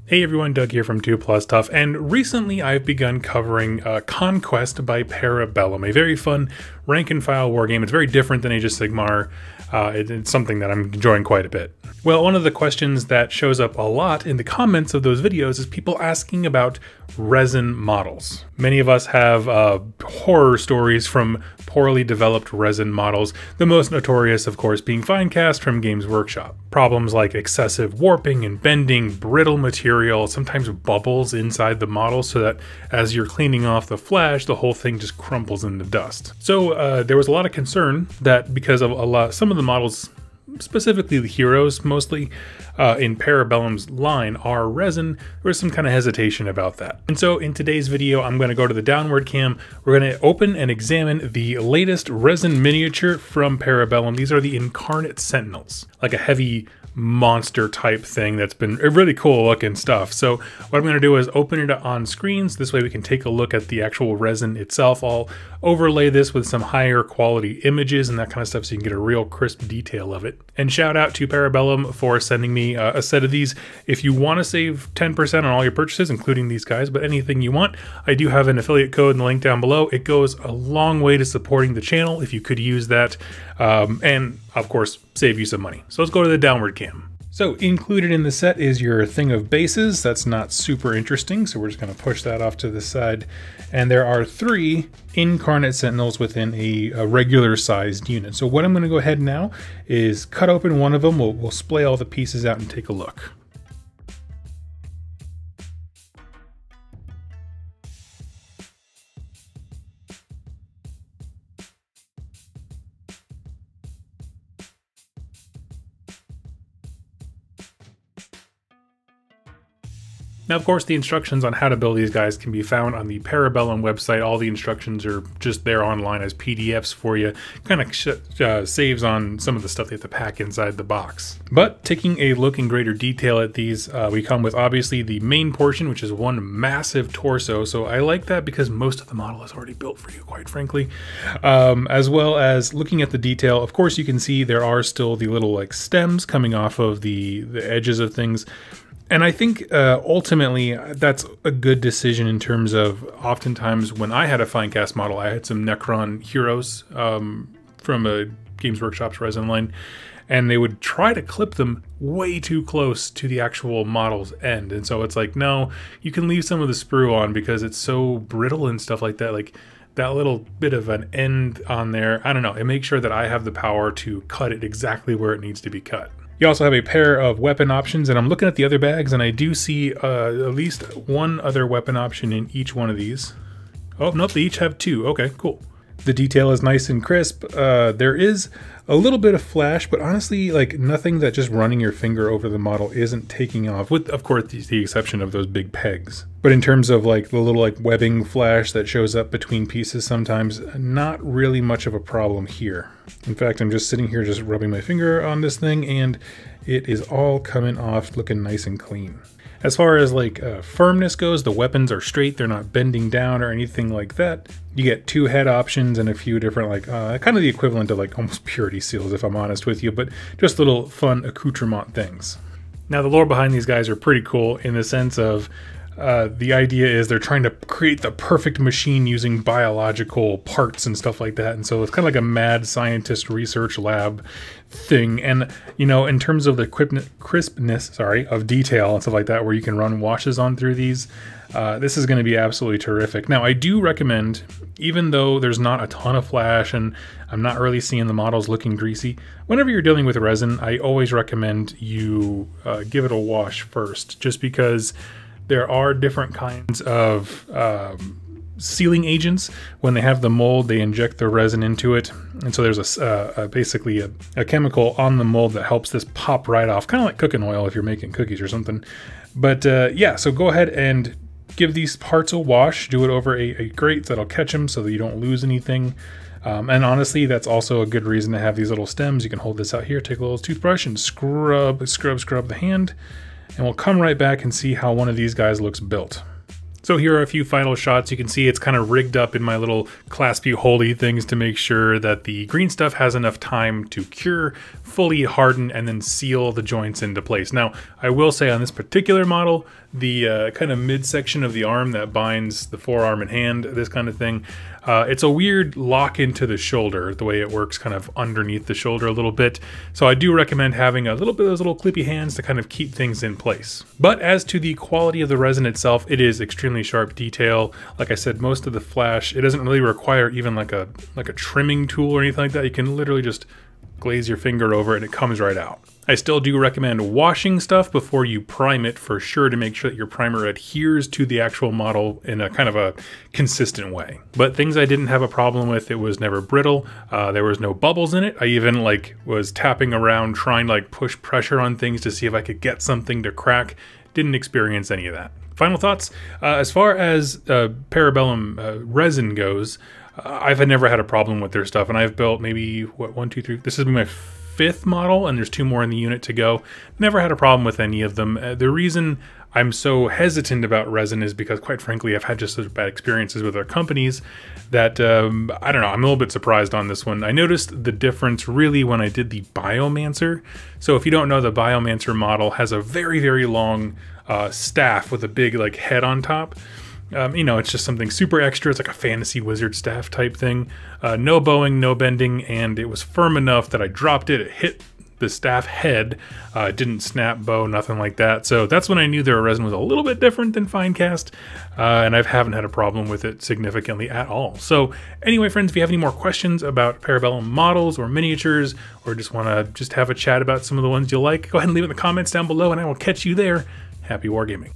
Hey everyone, Doug here from 2+ Tough, and recently I've begun covering Conquest by Para Bellum, a very fun rank and file war game. It's very different than Age of Sigmar. It's something that I'm enjoying quite a bit. Well, one of the questions that shows up a lot in the comments of those videos is people asking about resin models. Many of us have horror stories from poorly developed resin models, the most notorious, of course, being Finecast from Games Workshop. Problems like excessive warping and bending, brittle material, sometimes bubbles inside the model so that as you're cleaning off the flash, the whole thing just crumbles into dust. So there was a lot of concern that because of some of the models, specifically the heroes mostly, in Para Bellum's line are resin, there was some kind of hesitation about that. And so in today's video, I'm going to go to the downward cam. We're going to open and examine the latest resin miniature from Para Bellum. These are the Incarnate Sentinels, like a heavy monster type thing that's been really cool looking stuff. So what I'm going to do is open it on screens. This way we can take a look at the actual resin itself. I'll overlay this with some higher quality images and that kind of stuff so you can get a real crisp detail of it. And shout out to Para Bellum for sending me a set of these. If you want to save 10% on all your purchases, including these guys, but anything you want, I do have an affiliate code in the link down below. It goes a long way to supporting the channel if you could use that. And of course, save you some money. So let's go to the downward cam. So included in the set is your thing of bases. That's not super interesting, so we're just going to push that off to the side. And there are 3 Incarnate Sentinels within a regular sized unit. So what I'm going to go ahead now is cut open one of them. We'll splay all the pieces out and take a look. Now, of course, the instructions on how to build these guys can be found on the Para Bellum website. All the instructions are just there online as PDFs for you. Kind of saves on some of the stuff they have to pack inside the box. But taking a look in greater detail at these, we come with obviously the main portion, which is one massive torso. So I like that because most of the model is already built for you, quite frankly. As well as looking at the detail, of course, you can see there are still the little like stems coming off of the edges of things. And I think ultimately that's a good decision in terms of oftentimes when I had a Finecast model, I had some Necron heroes from a Games Workshop's resin line, and they would try to clip them way too close to the actual model's end. And so it's like, no, you can leave some of the sprue on because it's so brittle and stuff like that. Like that little bit of an end on there, I don't know, it makes sure that I have the power to cut it exactly where it needs to be cut. You also have a pair of weapon options, and I'm looking at the other bags, and I do see at least one other weapon option in each one of these. Oh, nope, they each have 2. Okay, cool. The detail is nice and crisp. There is a little bit of flash, but honestly, like nothing that just running your finger over the model isn't taking off, with, of course, the exception of those big pegs. But in terms of like the little like webbing flash that shows up between pieces sometimes, not really much of a problem here. In fact, I'm just sitting here just rubbing my finger on this thing, and it is all coming off looking nice and clean. As far as like firmness goes, the weapons are straight, they're not bending down or anything like that. You get 2 head options and a few different like, kind of the equivalent of like almost purity seals if I'm honest with you, but just little fun accoutrement things. Now the lore behind these guys are pretty cool in the sense of the idea is they're trying to create the perfect machine using biological parts and stuff like that. And so it's kind of like a mad scientist research lab thing. And, you know, in terms of the crispness, of detail and stuff like that, where you can run washes on through these, this is going to be absolutely terrific. Now, I do recommend, even though there's not a ton of flash and I'm not really seeing the models looking greasy, whenever you're dealing with resin, I always recommend you give it a wash first, just because there are different kinds of sealing agents. When they have the mold, they inject the resin into it. And so there's basically a chemical on the mold that helps this pop right off, kind of like cooking oil if you're making cookies or something. But yeah, so go ahead and give these parts a wash. Do it over a grate that'll catch them so that you don't lose anything. And honestly, that's also a good reason to have these little stems. You can hold this out here, take a little toothbrush and scrub the hand. And we'll come right back and see how one of these guys looks built. So here are a few final shots. You can see it's kind of rigged up in my little claspy holdy things to make sure that the green stuff has enough time to cure, fully harden, and then seal the joints into place. Now, I will say on this particular model, the kind of midsection of the arm that binds the forearm and hand, this kind of thing. It's a weird lock into the shoulder, the way it works kind of underneath the shoulder a little bit. So I do recommend having a little bit of those little clippy hands to kind of keep things in place. But as to the quality of the resin itself, it is extremely sharp detail. Like I said, most of the flash, it doesn't really require even like a trimming tool or anything like that. You can literally just glaze your finger over it and it comes right out. I still do recommend washing stuff before you prime it for sure, to make sure that your primer adheres to the actual model in a kind of a consistent way. But things I didn't have a problem with, it was never brittle. There was no bubbles in it. I even was tapping around trying to push pressure on things to see if I could get something to crack. Didn't experience any of that. Final thoughts, as far as Para Bellum resin goes, I've never had a problem with their stuff, and I've built maybe, what, 1, 2, 3, this is my 5th model, and there's 2 more in the unit to go. Never had a problem with any of them. The reason I'm so hesitant about resin is because, quite frankly, I've had just such bad experiences with other companies that, I don't know, I'm a little bit surprised on this one. I noticed the difference really when I did the Biomancer. So if you don't know, the Biomancer model has a very, very long staff with a big head on top. You know, it's just something super extra. It's like a fantasy wizard staff type thing. No bowing, no bending, and it was firm enough that I dropped it. It hit the staff head. It didn't snap, bow, nothing like that. So that's when I knew their resin was a little bit different than fine cast, and I haven't had a problem with it significantly at all. So anyway, friends, if you have any more questions about Para Bellum models or miniatures, or just want to have a chat about some of the ones you like, go ahead and leave it in the comments down below, and I will catch you there. Happy wargaming.